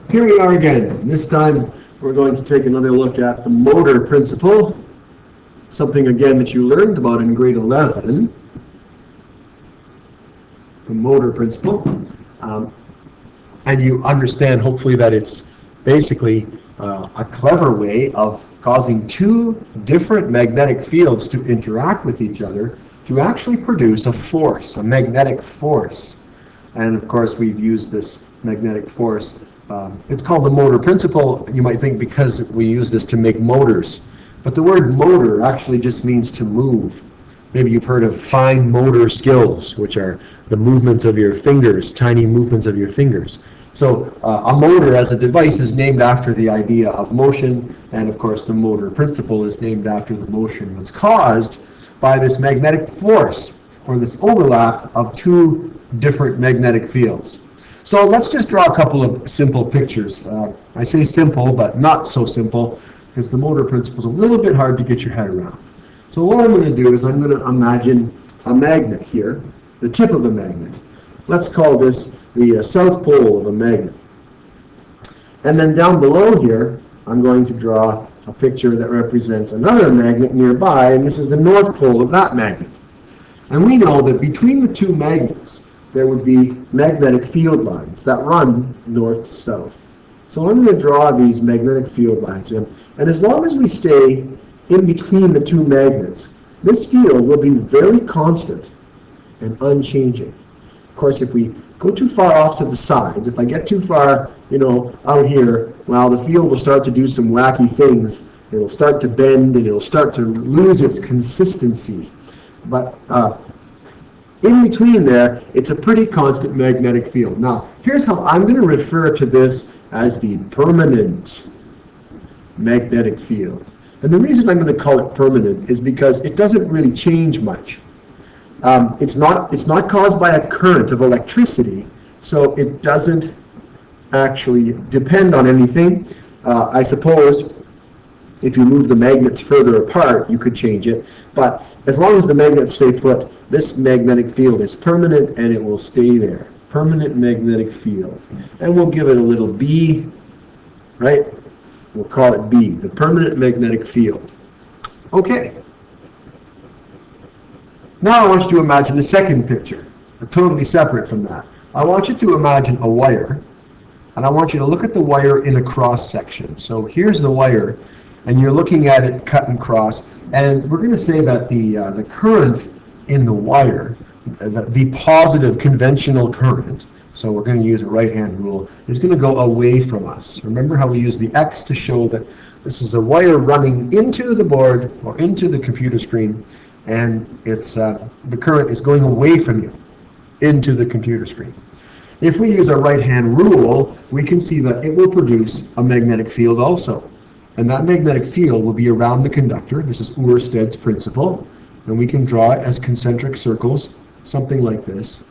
Here we are again. This time we're going to take another look at the motor principle, something again that you learned about in grade 11, the motor principle. And you understand hopefully that it's basically a clever way of causing two different magnetic fields to interact with each other to actually produce a force, a magnetic force. And of course we've used this magnetic force. It's called the motor principle, you might think, because we use this to make motors. But the word motor actually just means to move. Maybe you've heard of fine motor skills, which are the movements of your fingers, tiny movements of your fingers. So a motor as a device is named after the idea of motion, and of course the motor principle is named after the motion that's caused by this magnetic force, or this overlap of two different magnetic fields. So let's just draw a couple of simple pictures. I say simple, but not so simple, because the motor principle is a little bit hard to get your head around. So what I'm going to do is I'm going to imagine a magnet here, the tip of a magnet. Let's call this the south pole of a magnet. And then down below here, I'm going to draw a picture that represents another magnet nearby, and this is the north pole of that magnet. And we know that between the two magnets, there would be magnetic field lines that run north to south. So I'm going to draw these magnetic field lines in. And as long as we stay in between the two magnets, this field will be very constant and unchanging. Of course, if we go too far off to the sides, if I get too far, out here, well, the field will start to do some wacky things. It'll start to bend and it'll start to lose its consistency. But in between there, it's a pretty constant magnetic field. Now, here's how I'm going to refer to this as the permanent magnetic field. And the reason I'm going to call it permanent is because it doesn't really change much. It's not caused by a current of electricity, so it doesn't actually depend on anything. I suppose if you move the magnets further apart, you could change it. But as long as the magnets stay put, this magnetic field is permanent and it will stay there. Permanent magnetic field. And we'll give it a little B, right? We'll call it B, the permanent magnetic field. Okay. Now I want you to imagine the second picture, totally separate from that. I want you to imagine a wire, and I want you to look at the wire in a cross section. So here's the wire, and you're looking at it cut and cross, and we're going to say that the current in the wire, the positive conventional current, so we're going to use a right-hand rule, is going to go away from us. Remember how we use the X to show that this is a wire running into the board or into the computer screen, and it's the current is going away from you into the computer screen. If we use a right-hand rule, we can see that it will produce a magnetic field also. And that magnetic field will be around the conductor. This is Oersted's principle. And we can draw it as concentric circles, something like this.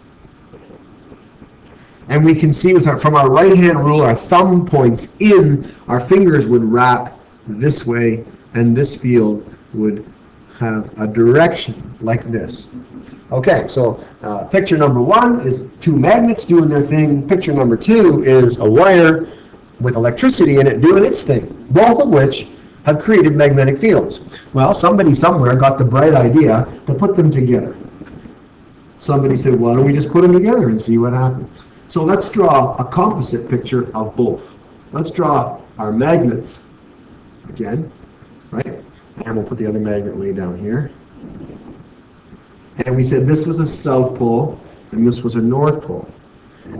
And we can see from our right-hand rule, our thumb points in, our fingers would wrap this way, and this field would have a direction like this. Okay, so picture number one is two magnets doing their thing. Picture number two is a wire with electricity in it doing its thing, both of which have created magnetic fields. Well, somebody somewhere got the bright idea to put them together. Somebody said, why don't we just put them together and see what happens? So let's draw a composite picture of both. Let's draw our magnets again, right? And we'll put the other magnet way down here. And we said this was a south pole and this was a north pole.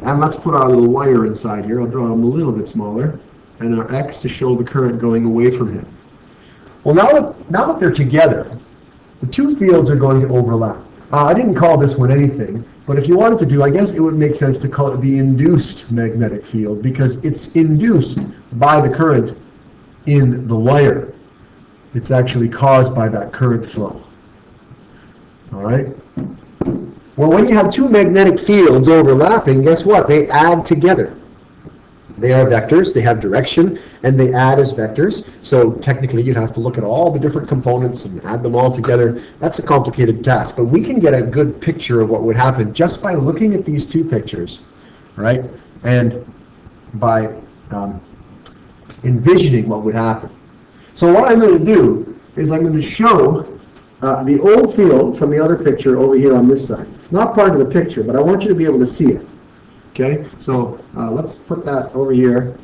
And let's put our little wire inside here. I'll draw them a little bit smaller. And our X to show the current going away from him. Well, now that they're together, the two fields are going to overlap. I didn't call this one anything, but if you wanted to do, I guess it would make sense to call it the induced magnetic field, because it's induced by the current in the wire. It's actually caused by that current flow. All right? Well, when you have two magnetic fields overlapping, guess what? They add together. They are vectors, they have direction, and they add as vectors. So technically you'd have to look at all the different components and add them all together. That's a complicated task, but we can get a good picture of what would happen just by looking at these two pictures, right? And by envisioning what would happen. So what I'm going to do is I'm going to show the old field from the other picture over here on this side. It's not part of the picture, but I want you to be able to see it. Okay, so let's put that over here.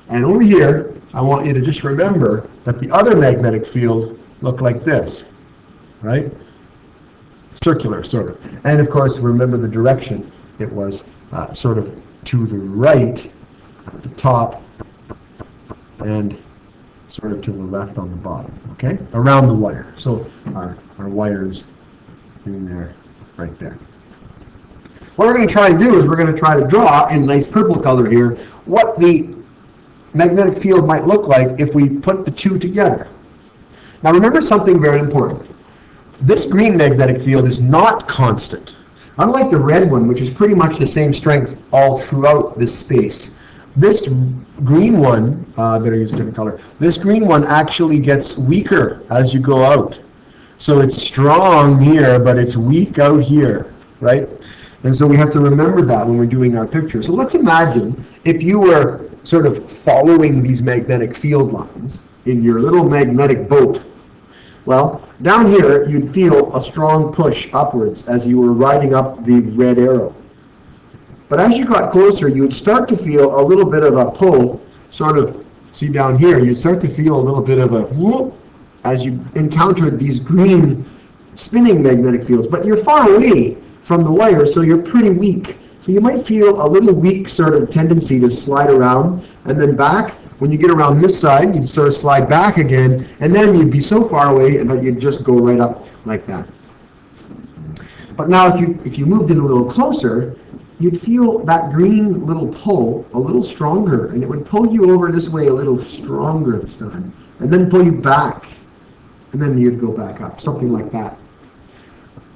And over here, I want you to just remember that the other magnetic field looked like this, right? Circular, sort of. And of course, remember the direction. It was sort of to the right at the top and sort of to the left on the bottom, okay? Around the wire. So our wire's in there, right there. What we're going to try and do is we're going to try to draw in nice purple color here what the magnetic field might look like if we put the two together. Now remember something very important. This green magnetic field is not constant. Unlike the red one, which is pretty much the same strength all throughout this space, this green one, better use a different color, this green one actually gets weaker as you go out. So it's strong here, but it's weak out here, right? And so we have to remember that when we're doing our picture. So let's imagine if you were sort of following these magnetic field lines in your little magnetic boat. Well, down here, you'd feel a strong push upwards as you were riding up the red arrow. But as you got closer, you'd start to feel a little bit of a pull, sort of, see down here, you'd start to feel a little bit of a whoop as you encountered these green spinning magnetic fields. But you're far away from the wire, so you're pretty weak. So you might feel a little weak sort of tendency to slide around and then back. When you get around this side, you'd sort of slide back again, and then you'd be so far away that you'd just go right up like that. But now if you moved in a little closer, you'd feel that green little pull a little stronger, and it would pull you over this way a little stronger this time, and then pull you back, and then you'd go back up, something like that.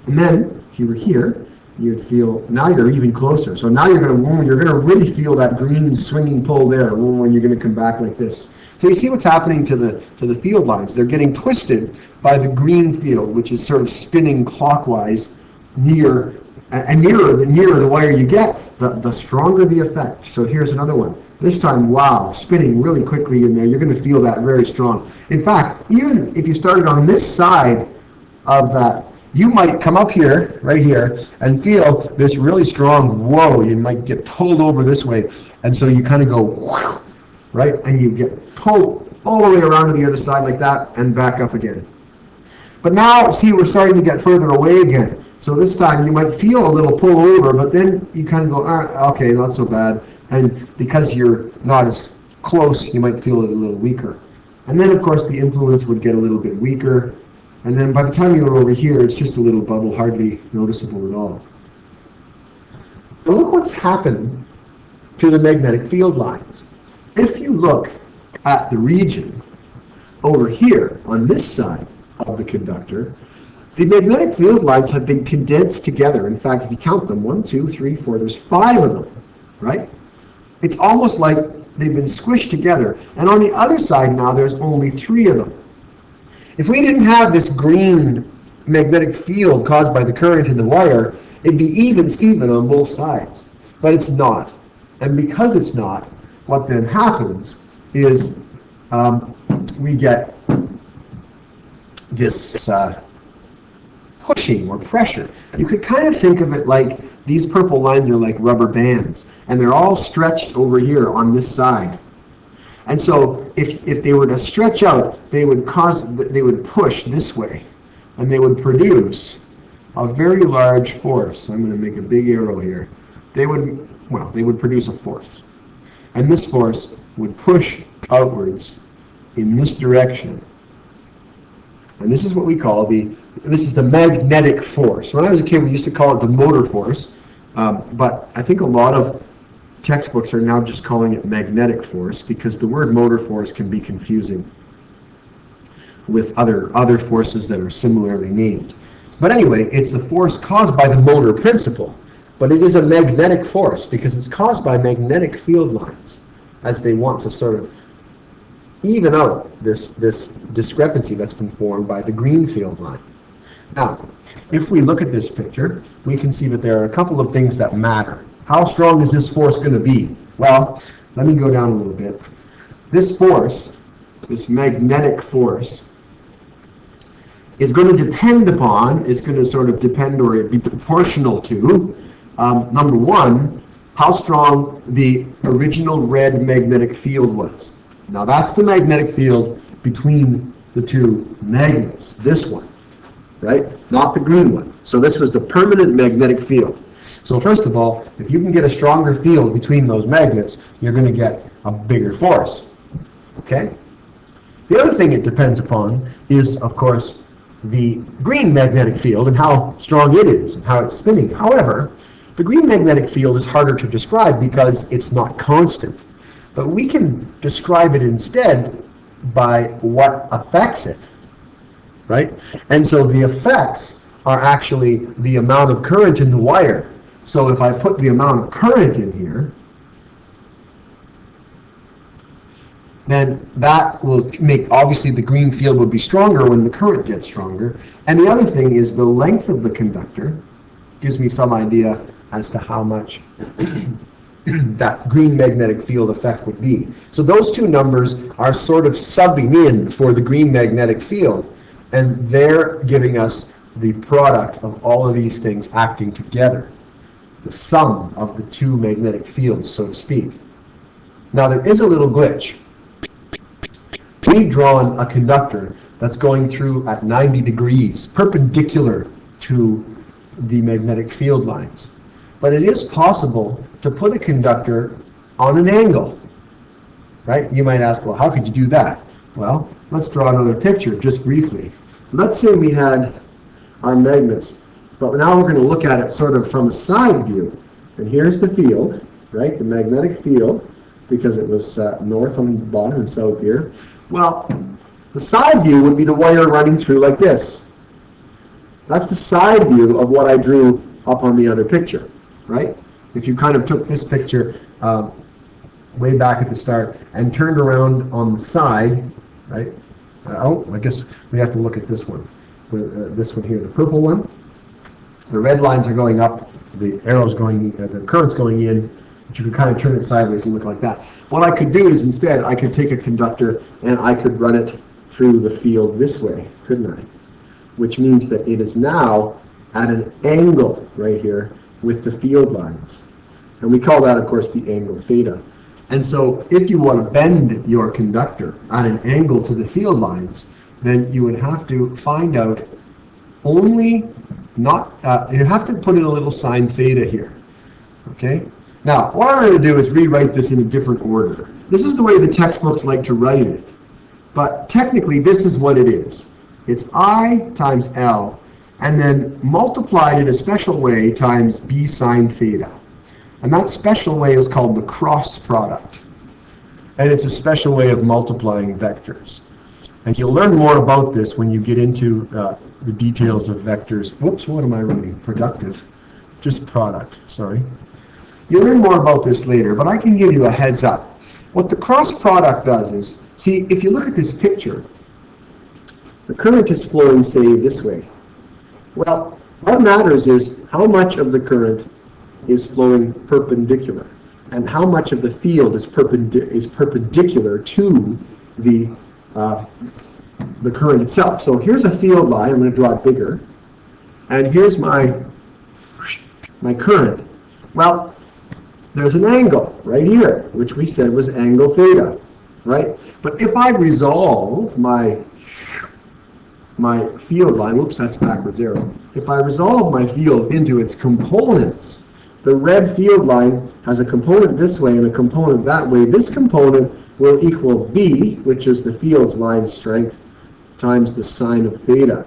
And then, if you were here, you'd feel, now you're even closer. So now you're going to really feel that green swinging pull there when you're going to come back like this. So you see what's happening to the field lines. They're getting twisted by the green field, which is sort of spinning clockwise nearer the wire you get, the stronger the effect. So here's another one. This time, wow, spinning really quickly in there. You're going to feel that very strong. In fact, even if you started on this side of that, you might come up here, right here, and feel this really strong whoa. You might get pulled over this way. And so you kind of go, whew, right? And you get pulled all the way around to the other side like that and back up again. But now, see, we're starting to get further away again. So this time you might feel a little pull over, but then you kind of go, okay, not so bad. And because you're not as close, you might feel it a little weaker. And then, of course, the influence would get a little bit weaker. And then by the time you're over here, it's just a little bubble, hardly noticeable at all. But look what's happened to the magnetic field lines. If you look at the region over here on this side of the conductor, the magnetic field lines have been condensed together. In fact, if you count them, 1, 2, 3, 4, there's 5 of them, right? It's almost like they've been squished together. And on the other side now, there's only 3 of them. If we didn't have this green magnetic field caused by the current in the wire, it'd be even Steven on both sides. But it's not. And because it's not, what then happens is we get this pushing or pressure. You could kind of think of it like these purple lines are like rubber bands, and they're all stretched over here on this side. And so if they were to stretch out, they would push this way, and they would produce a very large force. I'm going to make a big arrow here. They would produce a force. And this force would push outwards in this direction. And this is what we call this is the magnetic force. When I was a kid, we used to call it the motor force, but I think a lot of textbooks are now just calling it magnetic force because the word motor force can be confusing with other forces that are similarly named. But anyway, it's a force caused by the motor principle, but it is a magnetic force because it's caused by magnetic field lines as they want to sort of even out this discrepancy that's been formed by the green field line. Now, if we look at this picture, we can see that there are a couple of things that matter. How strong is this force going to be? Well, let me go down a little bit. This force, this magnetic force, is going to depend upon, it's going to sort of depend or be proportional to, number one, how strong the original red magnetic field was. Now that's the magnetic field between the two magnets, this one, right? Not the green one. So this was the permanent magnetic field. So first of all, if you can get a stronger field between those magnets, you're going to get a bigger force, okay? The other thing it depends upon is, of course, the green magnetic field and how strong it is and how it's spinning. However, the green magnetic field is harder to describe because it's not constant. But we can describe it instead by what affects it, right? And so the effects are actually the amount of current in the wire. So if I put the amount of current in here, then that will make, obviously the green field will be stronger when the current gets stronger. And the other thing is the length of the conductor gives me some idea as to how much that green magnetic field effect would be. So those two numbers are sort of subbing in for the green magnetic field, and they're giving us the product of all of these things acting together, the sum of the two magnetic fields, so to speak. Now there is a little glitch. We've drawn a conductor that's going through at 90 degrees, perpendicular to the magnetic field lines. But it is possible to put a conductor on an angle, right? You might ask, well, how could you do that? Well, let's draw another picture just briefly. Let's say we had our magnets, but now we're going to look at it sort of from a side view. And here's the field, right? The magnetic field, because it was north on the bottom and south here. Well, the side view would be the wire running through like this. That's the side view of what I drew up on the other picture, right? If you kind of took this picture way back at the start and turned around on the side, right? I guess we have to look at this one. This one here, the purple one. The red lines are going up, the arrows going, the current's going in, but you can kind of turn it sideways and look like that. What I could do is instead, I could take a conductor and I could run it through the field this way, couldn't I? Which means that it is now at an angle right here with the field lines. And we call that, of course, the angle theta. And so if you want to bend your conductor at an angle to the field lines, then you would have to find out only not, you have to put in a little sine theta here, okay? Now, what I'm going to do is rewrite this in a different order. This is the way the textbooks like to write it. But technically, this is what it is. It's I times L, and then multiplied in a special way times B sine theta. And that special way is called the cross product. And it's a special way of multiplying vectors. And you'll learn more about this when you get into the details of vectors. Whoops, what am I writing? Productive. Just product, sorry. You'll learn more about this later, but I can give you a heads up. What the cross product does is, see, if you look at this picture, the current is flowing, say, this way. Well, what matters is how much of the current is flowing perpendicular, and how much of the field is perpendicular to the current itself. So here's a field line. I'm going to draw it bigger, and here's my current. Well, there's an angle right here, which we said was angle theta, right? But if I resolve my field line, whoops, that's backwards arrow. If I resolve my field into its components, the red field line has a component this way and a component that way. This component will equal B, which is the field's line strength, times the sine of theta.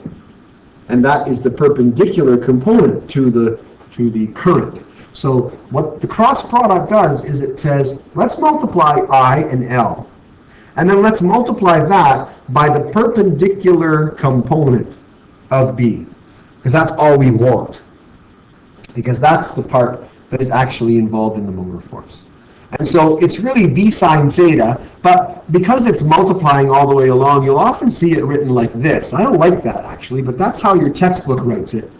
And that is the perpendicular component to the current. So what the cross product does is it says, let's multiply I and L. And then let's multiply that by the perpendicular component of B. Because that's all we want. Because that's the part that is actually involved in the molar force. And so it's really B sine theta, but because it's multiplying all the way along, you'll often see it written like this. I don't like that actually, but that's how your textbook writes it.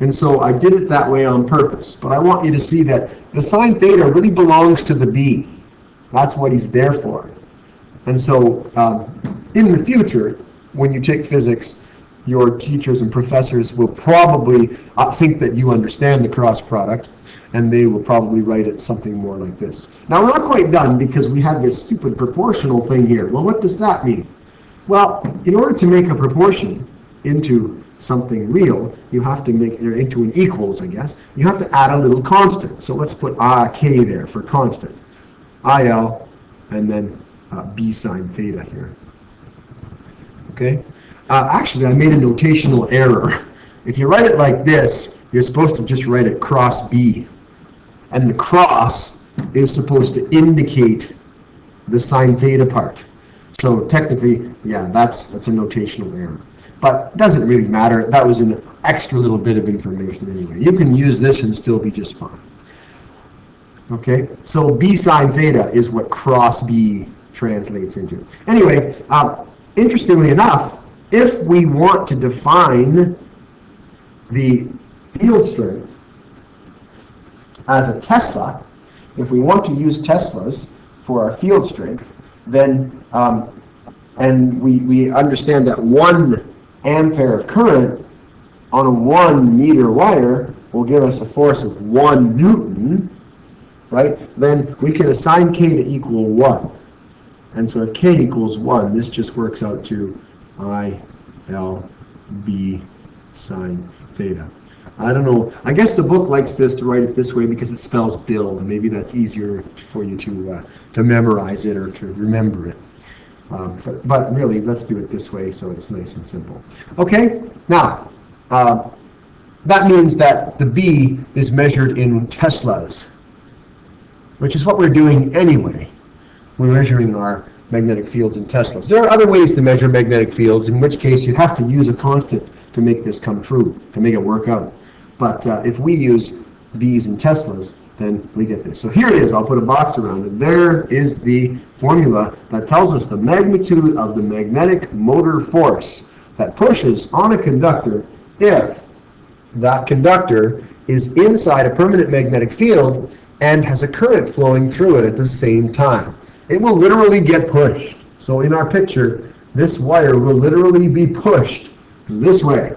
And so I did it that way on purpose. But I want you to see that the sine theta really belongs to the B. That's what he's there for. And so in the future, when you take physics, your teachers and professors will probably think that you understand the cross product, and they will probably write it something more like this. Now, we're not quite done because we have this stupid proportional thing here. Well, what does that mean? Well, in order to make a proportion into something real, you have to make it into an equals, I guess. You have to add a little constant. So let's put k there for constant. IL, and then b sine theta here. Okay? Actually, I made a notational error. If you write it like this, you're supposed to just write it cross b. And the cross is supposed to indicate the sine theta part. So technically, yeah, that's a notational error. But it doesn't really matter. That was an extra little bit of information anyway. You can use this and still be just fine. Okay, so b sine theta is what cross b translates into. Anyway, interestingly enough, if we want to define the field strength as a Tesla, if we want to use Teslas for our field strength, then and we understand that 1 ampere of current on a 1 meter wire will give us a force of 1 Newton, right? Then we can assign k to equal 1. And so if k equals 1, this just works out to IL b sine theta. I don't know. I guess the book likes this to write it this way because it spells Bill, and maybe that's easier for you to memorize it or to remember it. But really, let's do it this way so it's nice and simple. Okay, now, that means that the B is measured in Teslas, which is what we're doing anyway. We're measuring our magnetic fields in Teslas. There are other ways to measure magnetic fields, in which case you'd have to use a constant to make this come true, to make it work out. But if we use B's in Teslas, then we get this. So here it is. I'll put a box around it. There is the formula that tells us the magnitude of the magnetic motor force that pushes on a conductor if that conductor is inside a permanent magnetic field and has a current flowing through it at the same time. It will literally get pushed. So in our picture, this wire will literally be pushed this way.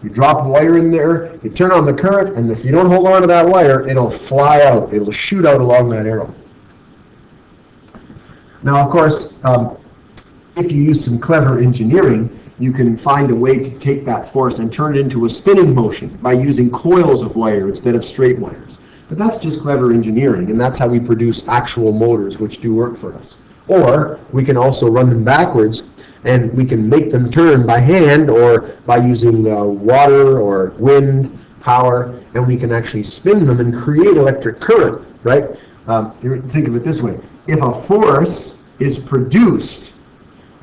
You drop a wire in there, you turn on the current, and if you don't hold on to that wire, it'll fly out. It'll shoot out along that arrow. Now, of course, if you use some clever engineering, you can find a way to take that force and turn it into a spinning motion by using coils of wire instead of straight wires. But that's just clever engineering, and that's how we produce actual motors which do work for us. Or we can also run them backwards, and we can make them turn by hand or by using water or wind power, and we can actually spin them and create electric current, right? Think of it this way. If a force is produced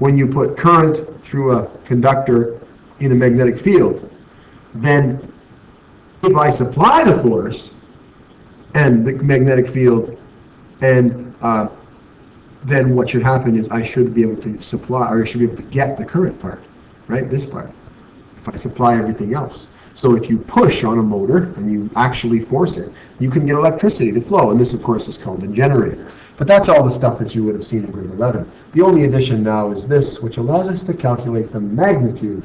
when you put current through a conductor in a magnetic field, then if I supply the force and the magnetic field, and then what should happen is I should be able to supply, or I should be able to get the current part, right? This part, if I supply everything else. So if you push on a motor and you actually force it, you can get electricity to flow, and this of course is called a generator. But that's all the stuff that you would have seen in grade 11. The only addition now is this, which allows us to calculate the magnitude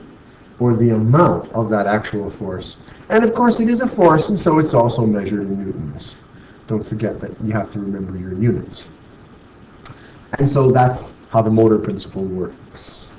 or the amount of that actual force. And of course it is a force, and so it's also measured in newtons. Don't forget that you have to remember your units. And so that's how the motor principle works.